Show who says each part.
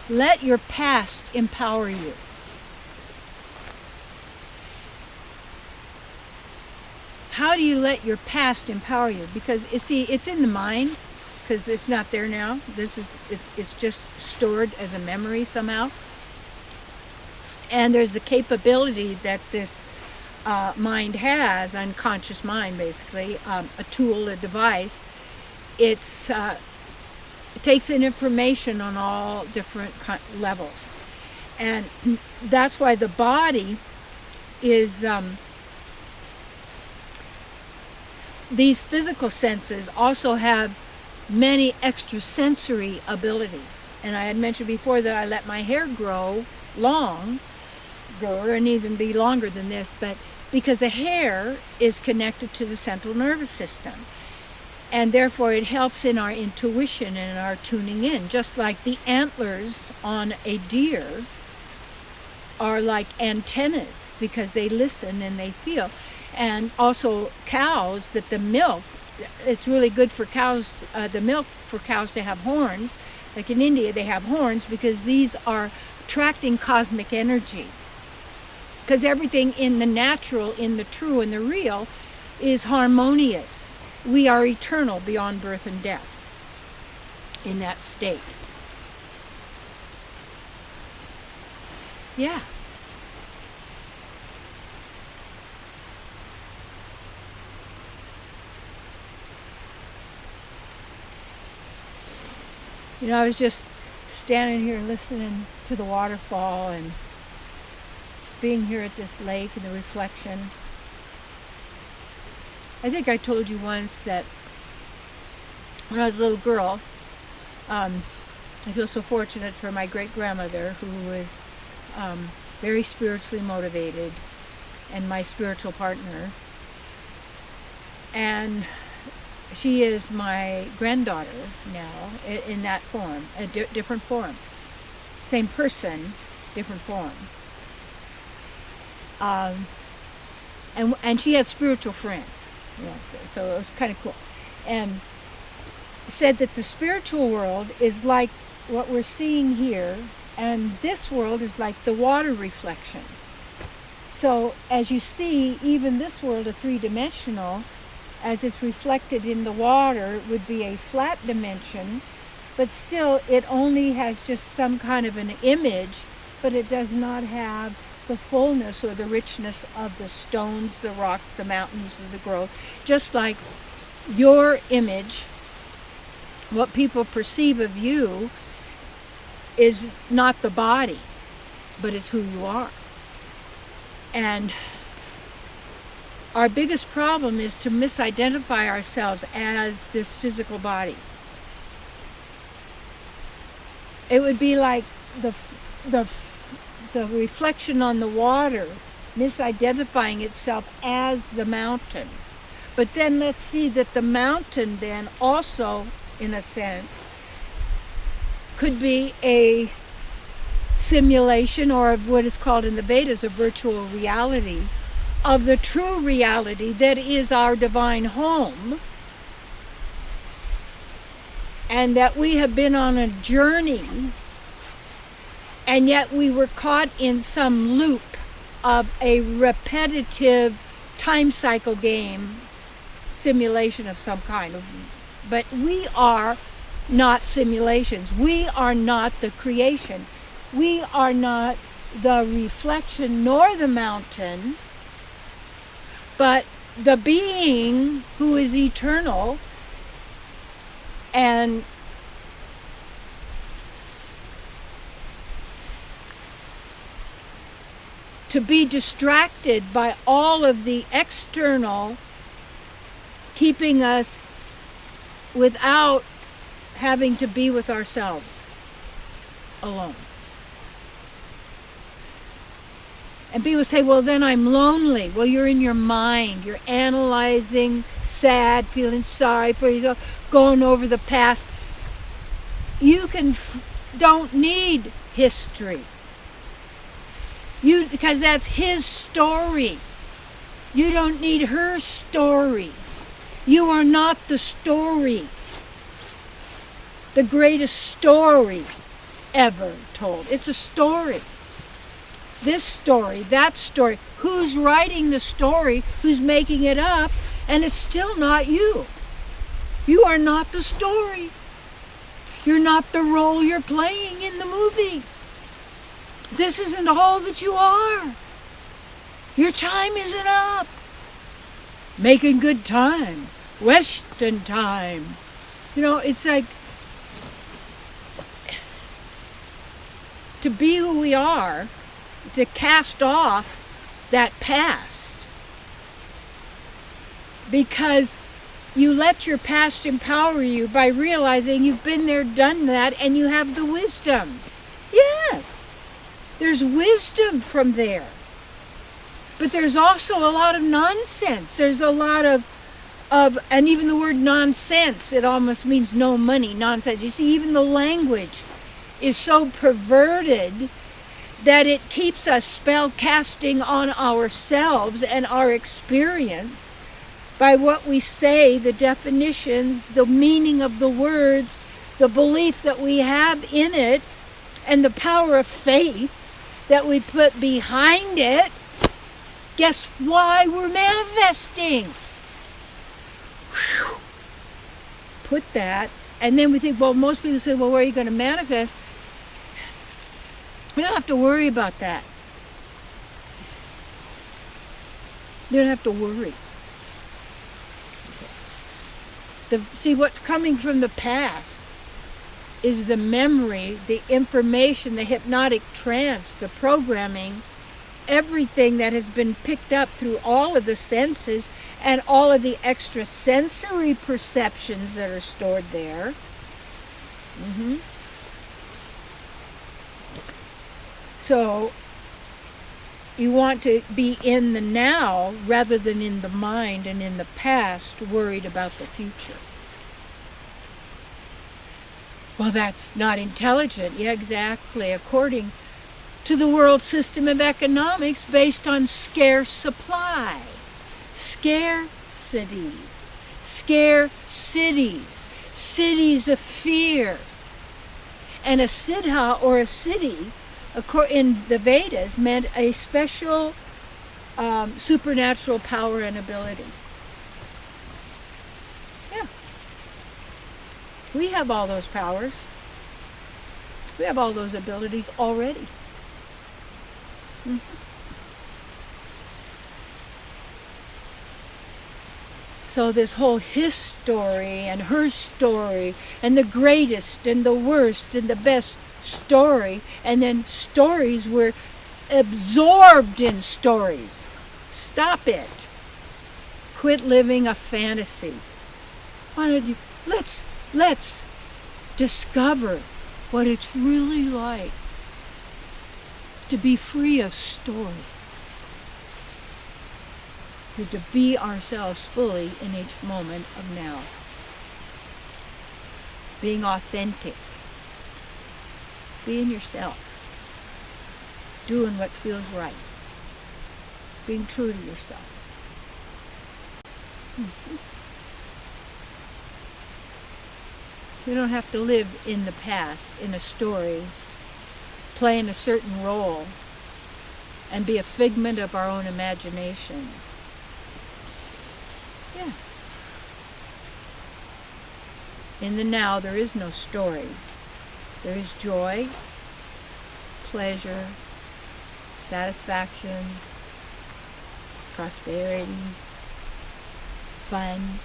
Speaker 1: let your past empower you. How do you let your past empower you? Because you see, it's in the mind, because it's not there now. It's just stored as a memory somehow. And there's a capability that this mind has, unconscious mind basically, a tool, a device. It takes in information on all different levels. And that's why the body is, these physical senses also have many extrasensory abilities. And I had mentioned before that I let my hair grow long, and even be longer than this, but because the hair is connected to the central nervous system. And therefore it helps in our intuition and our tuning in, just like the antlers on a deer are like antennas, because they listen and they feel. And also cows, that the milk, it's really good for cows, the milk for cows to have horns. Like in India they have horns because these are attracting cosmic energy. Because everything in the natural, in the true, in the real is harmonious. We are eternal beyond birth and death in that state. Yeah. You know, I was just standing here listening to the waterfall and just being here at this lake and the reflection. I think I told you once that when I was a little girl, I feel so fortunate for my great-grandmother, who was very spiritually motivated and my spiritual partner. And she is my granddaughter now in that form, a different form. Same person, different form. And she had spiritual friends. Yeah, so it was kind of cool. And said that the spiritual world is like what we're seeing here, and this world is like the water reflection. So as you see, even this world, a three-dimensional, as it's reflected in the water, would be a flat dimension, but still it only has just some kind of an image, but it does not have the fullness or the richness of the stones, the rocks, the mountains, the growth. Just like your image, what people perceive of you is not the body, but it's who you are. And our biggest problem is to misidentify ourselves as this physical body. It would be like the reflection on the water misidentifying itself as the mountain. But then let's see that the mountain then also, in a sense, could be a simulation, or what is called in the Vedas a virtual reality, of the true reality that is our divine home, and that we have been on a journey, and yet we were caught in some loop of a repetitive time cycle game, simulation of some kind. But we are not simulations. We are not the creation. We are not the reflection nor the mountain, but the being who is eternal. And to be distracted by all of the external, keeping us without having to be with ourselves alone. And people say, well, then I'm lonely. Well, you're in your mind. You're analyzing, sad, feeling sorry for yourself, going over the past. You don't need history. Because that's his story. You don't need her story. You are not the story. The greatest story ever told. It's a story. This story, that story. Who's writing the story? Who's making it up? And it's still not you. You are not the story. You're not the role you're playing in the movie. This isn't all that you are. Your time isn't up. Making good time. Western time. You know, it's like to be who we are, to cast off that past. Because you let your past empower you by realizing you've been there, done that, and you have the wisdom. Yes, there's wisdom from there. But there's also a lot of nonsense. There's a lot of and even the word nonsense, it almost means no money, nonsense. You see, even the language is so perverted that it keeps us spell casting on ourselves and our experience by what we say, the definitions, the meaning of the words, the belief that we have in it, and the power of faith that we put behind it. Guess why we're manifesting? Whew. Put that, and then we think, well, most people say, well, where are you going to manifest? We don't have to worry about that. You don't have to worry. See, what's coming from the past is the memory, the information, the hypnotic trance, the programming, everything that has been picked up through all of the senses and all of the extrasensory perceptions that are stored there. So you want to be in the now rather than in the mind and in the past, worried about the future. Well, that's not intelligent. Yeah, exactly. According to the world system of economics based on scarce supply. Scarcity. Scare cities. Cities of fear. And a siddha, or a city, in the Vedas, meant a special supernatural power and ability. Yeah. We have all those powers. We have all those abilities already. So this whole his story and her story and the greatest and the worst and the best story, and then stories were absorbed in stories. Stop it. Quit living a fantasy. Why don't you let's discover what it's really like to be free of stories. To be ourselves fully in each moment of now. Being authentic. Being yourself. Doing what feels right. Being true to yourself. We don't have to live in the past, in a story, playing a certain role, and be a figment of our own imagination. Yeah. In the now, there is no story. There is joy, pleasure, satisfaction, prosperity, fun.